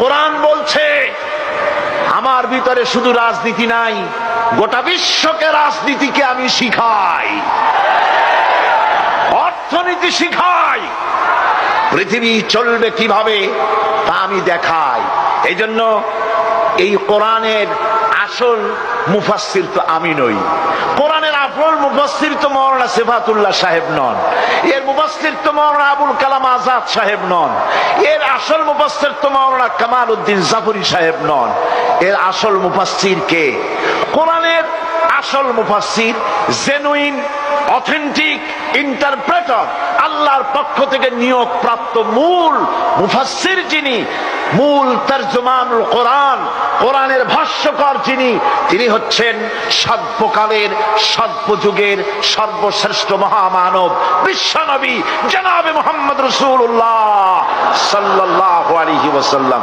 কোরআন বলছে আমার ভিতরে শুধু রাজনীতি নাই, গোটা বিশ্বকে রাজনীতিকে আমি শিখাই, অর্থনীতি শিখাই, পৃথিবী চলবে কিভাবে তা আমি দেখাই। এই জন্য এই কোরআনের আসল মুফাসসির তো আমি নই, কোরআনের আসল মুফাসসির তো মাওলানা সিফাতুল্লাহ সাহেব নন, এর মুফাসসির তো মাওলানা আবুল কালাম আজাদ সাহেব নন, এর আসল মুফাসসির তো মাওলানা কামাল উদ্দিন জাফরি সাহেব নন। এর আসল মুফাসসির কে? কোরআনের আসল মুফাসসির, জেনুইন অথেন্টিক ইন্টারপ্রেটার, আল্লাহর পক্ষ থেকে নিয়োগ প্রাপ্ত মূল মুফাসসির যিনি, মূল তরজমানুল কোরআন, কোরআনের ভাষ্যকার যিনি, তিনি হচ্ছেন সর্বকালের সর্বযুগের সর্বশ্রেষ্ঠ মহামানব বিশ্বনবী জনাবে মুহাম্মদ রাসূলুল্লাহ সাল্লাল্লাহু আলাইহি ওয়াসাল্লাম।